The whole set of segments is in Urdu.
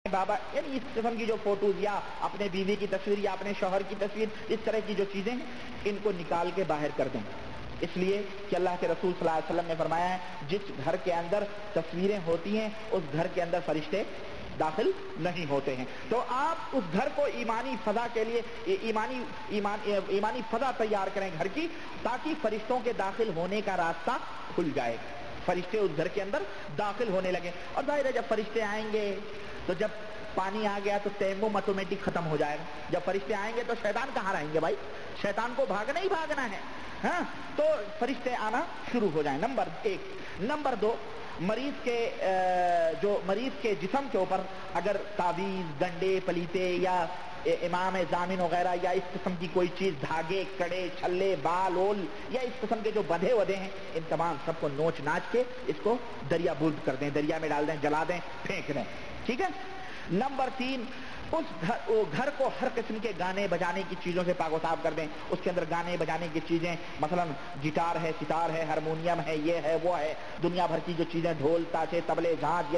بابا، یعنی اس قسم کی جو فوٹوز یا اپنے بیوی کی تصویر یا اپنے شوہر کی تصویر، اس طرح کی جو چیزیں ہیں ان کو نکال کے باہر کر دیں، اس لیے کہ اللہ کے رسول صلی اللہ علیہ وسلم نے فرمایا ہے جس گھر کے اندر تصویریں ہوتی ہیں اس گھر کے اندر فرشتے داخل نہیں ہوتے ہیں۔ تو آپ اس گھر کو ایمانی فضا کے لیے ایمانی فضا تیار کریں گھر کی، تاکہ فرشتوں کے داخل ہونے کا راستہ کھل جائے، فرشتے اس گھر کے اندر داخل ہونے لگے۔ اور ظاہر ہے جب فرشتے آئیں گے تو جب پانی آ گیا تو تیمم آٹومیٹک ختم ہو جائے گا، جب فرشتے آئیں گے تو شیطان کہاں رہیں گے بھائی، شیطان کو بھاگنا ہی بھاگنا ہے، ہاں، تو فرشتے آنا شروع ہو جائیں، نمبر ایک۔ نمبر دو، مریض کے جسم کے اوپر اگر تعویذ، گنڈے پلیتے یا امام ضامن وغیرہ یا اس قسم کی کوئی چیز، دھاگے، کڑے، چھلے، بال اول یا اس قسم کے جو بندھے ودے ہیں، ان تمام سب کو نوچ ناچ کے اس کو دریا بورڈ کر دیں، دریا میں ڈال دیں، جلا دیں، پھینک دیں، ٹھیک ہے۔ نمبر تین، اس گھر کو ہر قسم کے گانے بجانے کی چیزوں سے پاک و صاف کر دیں، اس کے اندر گانے بجانے کی چیزیں، مثلا گٹار ہے، ستار ہے، ہارمونیم ہے، یہ ہے وہ ہے، دنیا بھر کی جو چیزیں، ڈھول، تاشے، تبلے، جھانج،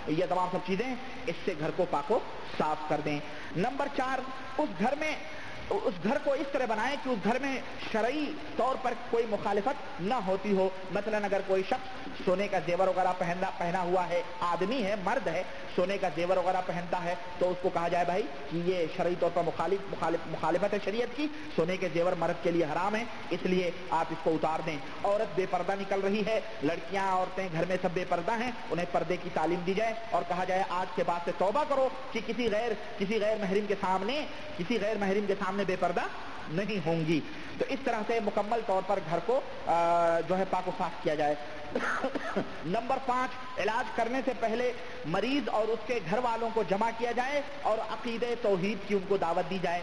یہ تمام سب چیزیں، اس سے گھر کو پاک و صاف کر دیں۔ نمبر چار، اس گھر کو اس طرح بنائیں کہ اس گھر میں شرعی طور پر کوئی مخالفت نہ ہوتی ہو، مثلا اگر کوئی شخص سونے کا زیور وغیرہ پہنا ہوا ہے، آدمی ہے، مرد ہے، سونے کا زیور وغیرہ پہنتا ہے، تو اس کو کہا جائے بھائی کہ یہ شرعی طور پر مخالفت ہے شریعت کی، سونے کے زیور مرد کے لیے حرام ہے، اس لیے آپ اس کو اتار دیں۔ عورت بے پردہ نکل رہی ہے، لڑکیاں، عورتیں گھر میں سب بے پردہ ہیں، انہیں پردے کی تعلیم دی جائے اور کہا جائے آج کے بعد سے توبہ کرو کہ کسی غیر محرم کے سامنے بے پردہ نہیں ہوں گی۔ تو اس طرح سے مکمل طور پر گھر کو جو ہے پاک و صاف کیا جائے۔ نمبر 5، علاج کرنے سے پہلے مریض اور اس کے گھر والوں کو جمع کیا جائے اور عقیدہ توحید کی ان کو دعوت دی جائے۔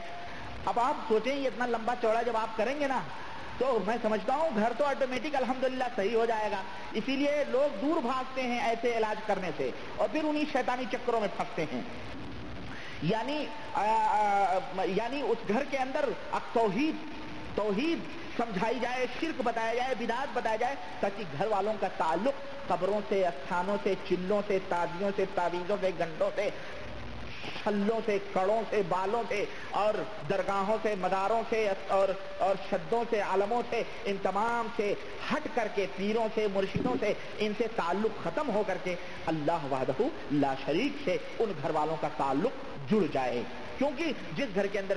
اب آپ سوچیں یہ اتنا لمبا چوڑا جب آپ کریں گے نا تو میں سمجھتا ہوں گھر تو آٹومیٹک الحمدللہ صحیح ہو جائے گا۔ اسی لیے لوگ دور بھاگتے ہیں ایسے علاج کرنے سے اور پھر انہی شیطانی چکروں میں پھنستے ہیں۔ یعنی اس گھر کے اندر اب توحید سمجھائی جائے، شرک بتایا جائے، بدعت بتایا جائے، تاکہ گھر والوں کا تعلق قبروں سے، استھانوں سے، چلوں سے، تازیوں سے، تعویذوں سے، گنڈوں سے، چھلوں سے، کڑوں سے، بالوں سے اور درگاہوں سے، مداروں سے اور شدوں سے، علموں سے، ان تمام سے ہٹ کر کے، پیروں سے، مرشدوں سے، ان سے تعلق ختم ہو کر کے اللہ وحدہ لا شریک سے ان گھر والوں کا تعلق جڑ جائے۔ کیونکہ جس گھر کے اندر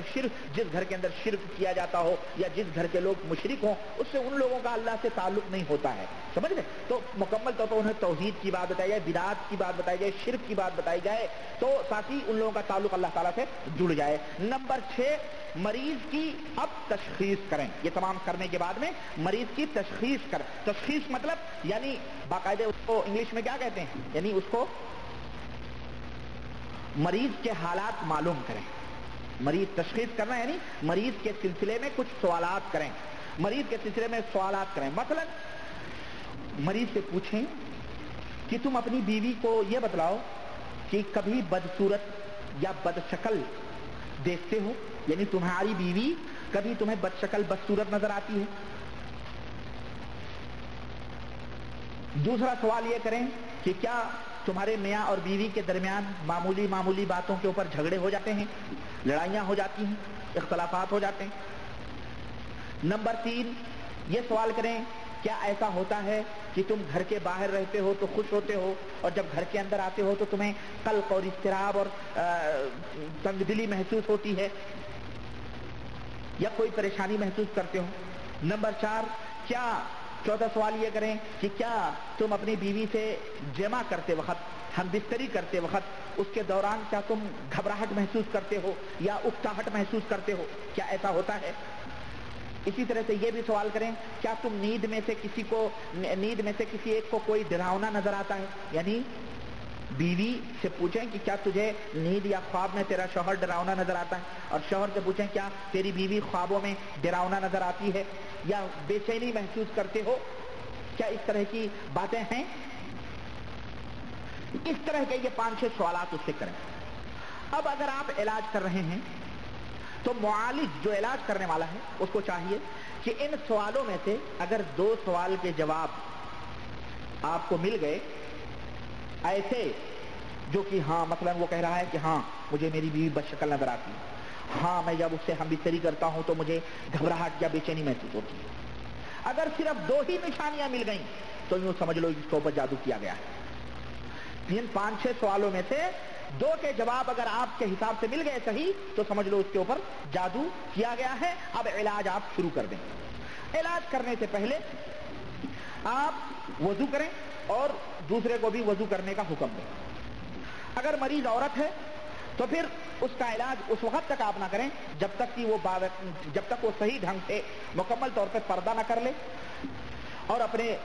شرک کیا جاتا ہو یا جس گھر کے لوگ مشرک ہوں، اس سے ان لوگوں کا اللہ سے تعلق نہیں ہوتا ہے، سمجھ گئے؟ تو مکمل طور پر انہیں توحید کی بات بتائی جائے، بدعات کی بات بتائی جائے، شرک کی بات بتائی جائے، تو تاکہ ان لوگوں کا تعلق اللہ تعالیٰ سے جڑ جائے۔ نمبر 6، مریض کی اب تشخیص کریں۔ یہ تمام کرنے کے بعد میں مریض کی تشخیص کریں۔ تشخیص مطلب یعنی باقاعدہ اس کو انگلش میں کیا کہتے ہیں، یعنی اس کو مریض کے حالات معلوم کریں۔ مریض تشخیص کرنا یعنی مریض کے سلسلے میں کچھ سوالات کریں، مثلا مریض سے پوچھیں کہ تم اپنی بیوی کو یہ بتلاؤ کہ کبھی بدصورت یا بدشکل دیکھتے ہو، یعنی تمہاری بیوی کبھی تمہیں بدشکل بدصورت نظر آتی ہے۔ دوسرا سوال یہ کریں کہ کیا تمہارے میاں اور بیوی کے درمیان معمولی باتوں کے اوپر جھگڑے ہو جاتے ہیں، لڑائیاں ہو جاتی ہیں، اختلافات ہو جاتے ہیں۔ نمبر 3، یہ سوال کریں کیا ایسا ہوتا ہے کہ تم گھر کے باہر رہتے ہو تو خوش ہوتے ہو اور جب گھر کے اندر آتے ہو تو تمہیں قلق اور اضطراب اور تنگ دلی محسوس ہوتی ہے یا کوئی پریشانی محسوس کرتے ہو۔ نمبر 4، چوتھا سوال یہ کریں کہ کیا تم اپنی بیوی سے جمع کرتے وقت، ہم بستری کرتے وقت، اس کے دوران کیا تم گھبراہٹ محسوس کرتے ہو یا اکتاہٹ محسوس کرتے ہو، کیا ایسا ہوتا ہے؟ اسی طرح سے یہ بھی سوال کریں کیا تم نیند میں سے کسی ایک کو کوئی ڈراؤنا نظر آتا ہے، یعنی بیوی سے پوچھیں کہ کیا تجھے نیند یا خواب میں تیرا شوہر ڈراؤنا نظر آتا ہے، اور شوہر سے پوچھیں کیا تیری بیوی خوابوں میں ڈراؤنا نظر آتی ہے یا بے چینی محسوس کرتے ہو، کیا اس طرح کی باتیں ہیں؟ اس طرح کے یہ 5-6 سوالات اس سے کریں۔ اب اگر آپ علاج کر رہے ہیں تو معالج جو علاج کرنے والا ہے اس کو چاہیے کہ ان سوالوں میں سے اگر 2 سوال کے جواب آپ کو مل گئے ایسے جو کہ ہاں مثلاً وہ کہہ رہا ہے کہ ہاں مجھے میری بیوی بدشکل نظر آتی ہے, ہاں میں جب اس سے ہم بستری کرتا ہوں تو مجھے گھبراہٹ یا بے چینی محسوس ہوتی ہے. اگر صرف 2 ہی نشانیاں مل گئیں تو یوں سمجھ لو اس کے اوپر جادو کیا گیا ہے. ان 5-6 سوالوں میں سے 2 کے جواب اگر آپ کے حساب سے مل گئے صحیح تو سمجھ لو اس کے اوپر جادو کیا گیا ہے. اب علاج آپ شروع کر دیں. علاج کرنے سے پہلے آپ وضو کریں اور دوسرے کو بھی وضو کرنے کا حکم دیں. اگر مریض عورت ہے تو پھر اس کا علاج اس وقت تک آپ نہ کریں جب تک وہ صحیح ڈھنگ سے مکمل طور پہ پردہ نہ کر لے اور اپنے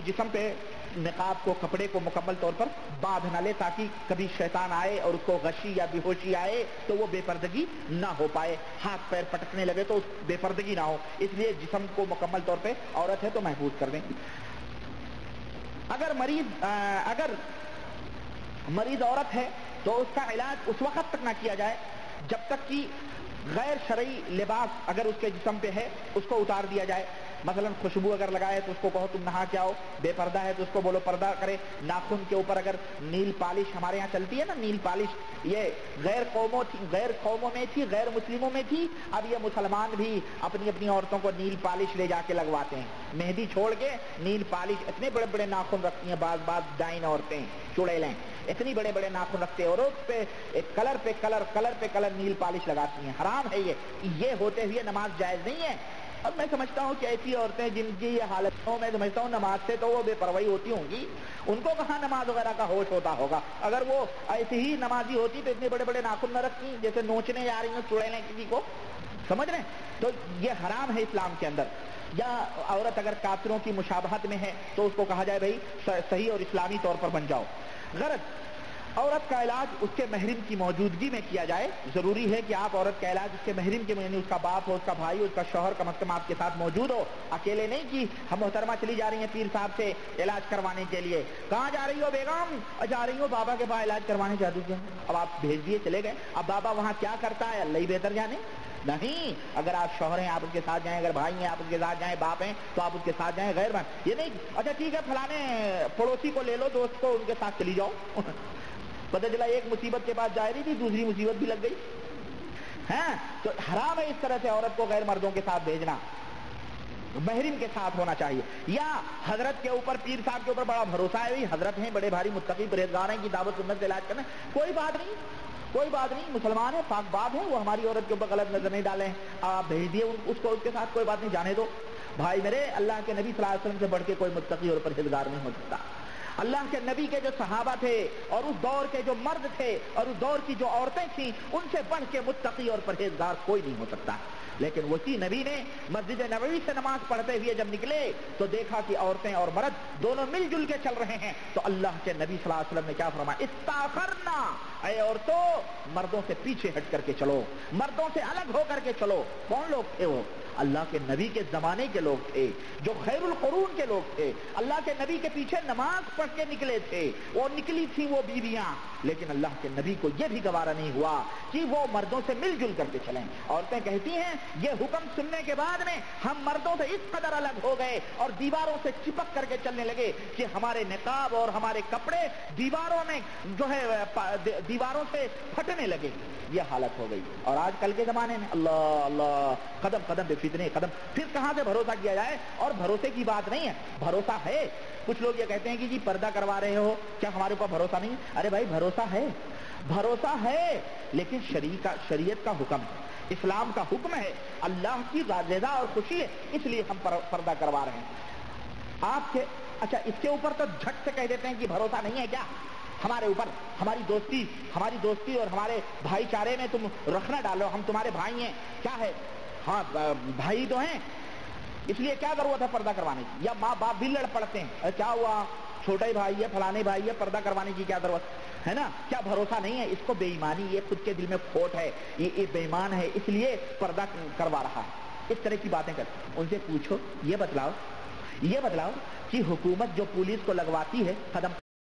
جسم پہ نقاب کو, کپڑے کو مکمل طور پر باندھ نہ لے, تاکہ کبھی شیطان آئے اور اس کو غشی یا بے ہوشی آئے تو وہ بے پردگی نہ ہو پائے, ہاتھ پیر پٹکنے لگے تو بے پردگی نہ ہو. اس لیے جسم کو مکمل طور پہ عورت ہے تو محفوظ کر دیں. اگر مریض عورت ہے تو اس کا علاج اس وقت تک نہ کیا جائے جب تک کہ غیر شرعی لباس اگر اس کے جسم پہ ہے اس کو اتار دیا جائے. مثلا خوشبو اگر لگائے تو اس کو کہو تم نہا کے آؤ, بے پردہ ہے تو اس کو بولو پردہ کرے. ناخن کے اوپر اگر نیل پالش ہمارے یہاں چلتی ہے نا, نیل پالش یہ غیر قوموں میں تھی, غیر مسلموں میں تھی, اب یہ مسلمان بھی اپنی اپنی عورتوں کو نیل پالش لے جا کے لگواتے ہیں. مہندی چھوڑ کے نیل پالش, اتنے بڑے بڑے ناخن رکھتی ہیں بعض ڈائن عورتیں چڑیلیں, اتنی بڑے بڑے ناخن رکھتے ہیں اور اس پہ کلر پہ کلر نیل پالش لگاتی ہیں. حرام ہے یہ ہوتے ہوئے نماز جائز نہیں ہے. اب میں سمجھتا ہوں کہ ایسی عورتیں جن کی یہ حالت ہو, میں سمجھتا ہوں نماز سے تو وہ بے پرواہی ہوتی ہوں گی, ان کو کہاں نماز وغیرہ کا ہوش ہوتا ہوگا. اگر وہ ایسی ہی نمازی ہوتی تو اتنے بڑے بڑے ناخن نہ رکھتی جیسے نوچنے جا رہی ہوں چڑیلیں کسی کو, سمجھ رہے ہیں. تو یہ حرام ہے اسلام کے اندر. یا عورت اگر کافروں کی مشابہت میں ہے تو اس کو کہا جائے بھائی صحیح اور اسلامی طور پر بن جاؤ. غرض عورت کا علاج اس کے محرم کی موجودگی میں کیا جائے. ضروری ہے کہ آپ عورت کا علاج اس کے محرم کے, یعنی اس کا باپ ہو, اس کا بھائی ہو, اس کا شوہر کم از کم آپ کے ساتھ موجود ہو. اکیلے نہیں کہ ہم محترمہ چلی جا رہی ہیں پیر صاحب سے علاج کروانے کے لیے. کہاں جا رہی ہو بیگم؟ جا رہی ہو بابا کے پاس علاج کروانے جادو کے. اب آپ بھیج دیے چلے گئے, اب بابا وہاں کیا کرتا ہے اللہ ہی بہتر جانے. نہیں, اگر آپ شوہر ہیں آپ اس کے ساتھ جائیں, اگر بھائی ہیں آپ اس کے ساتھ جائیں, باپ ہیں تو آپ اس کے ساتھ جائیں. غیر بات یہ نہیں اچھا ٹھیک ہے فلانے پڑوسی کو لے لو, دوست کو, ان کے ساتھ چلی جاؤ. پتہ چلا ایک مصیبت کے بعد جا رہی تھی دوسری مصیبت بھی لگ گئی. ہاں تو حرام ہے اس طرح سے عورت کو غیر مردوں کے ساتھ بھیجنا. محرم کے ساتھ ہونا چاہیے. یا حضرت کے اوپر, پیر صاحب کے اوپر بڑا بھروسہ ہے, حضرت ہیں بڑے بھاری متقی پرہیزگار ہیں, کی دعوت سنت سے علاج کرنا, کوئی بات نہیں, مسلمان ہے, پاک بات ہے, وہ ہماری عورت کے اوپر غلط نظر نہیں ڈالیں. آپ بھیج دیے اس کو, اس کے ساتھ کوئی بات نہیں, جانے دو. بھائی میرے, اللہ کے نبی صلی اللہ علیہ وسلم سے بڑھ کے کوئی متقی اور پرہیزگار نہیں ہو سکتا. اللہ کے نبی کے جو صحابہ تھے اور اس دور کے جو مرد تھے اور اس دور کی جو عورتیں تھیں, ان سے بڑھ کے متقی اور پرہیزگار کوئی نہیں ہو سکتا. لیکن وہی نبی نے مسجد نبوی سے نماز پڑھتے ہوئے جب نکلے تو دیکھا کہ عورتیں اور مرد دونوں مل جل کے چل رہے ہیں. تو اللہ کے نبی صلی اللہ علیہ وسلم نے کیا فرمایا, استاخرنا, اے عورتوں مردوں سے پیچھے ہٹ کر کے چلو, مردوں سے الگ ہو کر کے چلو. کون لوگ تھے وہ؟ اللہ کے نبی کے زمانے کے لوگ تھے, جو خیر القرون کے لوگ تھے. اللہ کے نبی کے پیچھے نماز پڑھ کے نکلے تھے, وہ نکلی تھی وہ بیویاں, لیکن اللہ کے نبی کو یہ بھی گوارا نہیں ہوا کہ وہ مردوں سے مل جل کر کے چلیں. عورتیں کہتی ہیں یہ حکم سننے کے بعد میں ہم مردوں سے اس قدر الگ ہو گئے اور دیواروں سے چپک کر کے چلنے لگے کہ ہمارے نقاب اور ہمارے کپڑے دیواروں میں جو ہے دیواروں سے پھٹنے لگے. یہ حالت ہو گئی. اور آج کل کے زمانے میں اللہ اللہ, قدم قدم بے فتنے قدم. پھر کہاں سے بھروسہ کیا جائے؟ اور بھروسے کی بات نہیں ہے, بھروسہ ہے. کچھ لوگ یہ کہتے ہیں کہ جی پردہ کروا رہے ہو, کیا ہمارے اوپر بھروسہ نہیں؟ ارے بھائی بھروسہ ہے لیکن شریعت کا حکم ہے, اسلام کا حکم ہے, اللہ کی رضا اور خوشی ہے, اس لیے ہم پردہ کروا رہے ہیں. آپ کے اچھا اس کے اوپر تو جھٹ سے کہہ دیتے ہیں کہ بھروسہ نہیں ہے کیا ہمارے اوپر؟ ہماری دوستی اور ہمارے بھائی چارے میں تم رکھنا ڈالو, ہم تمہارے بھائی ہیں. کیا ہے, ہاں بھائی تو ہیں, اس لیے کیا ضرورت ہے پردہ کروانے کی؟ یا ماں باپ بھی لڑ پڑتے ہیں, کیا ہوا چھوٹا ہی بھائی ہے, فلانے بھائی ہے, پردہ کروانے کی کیا ضرورت ہے نا؟ کیا بھروسہ نہیں ہے؟ اس کو بے ایمانی, یہ خود کے دل میں کھوٹ ہے, یہ بے ایمان ہے, اس لیے پردہ کروا رہا ہے. اس طرح کی باتیں کرتے ہیں. ان سے پوچھو, یہ بتلاؤ کہ حکومت جو پولیس کو لگواتی ہے قدم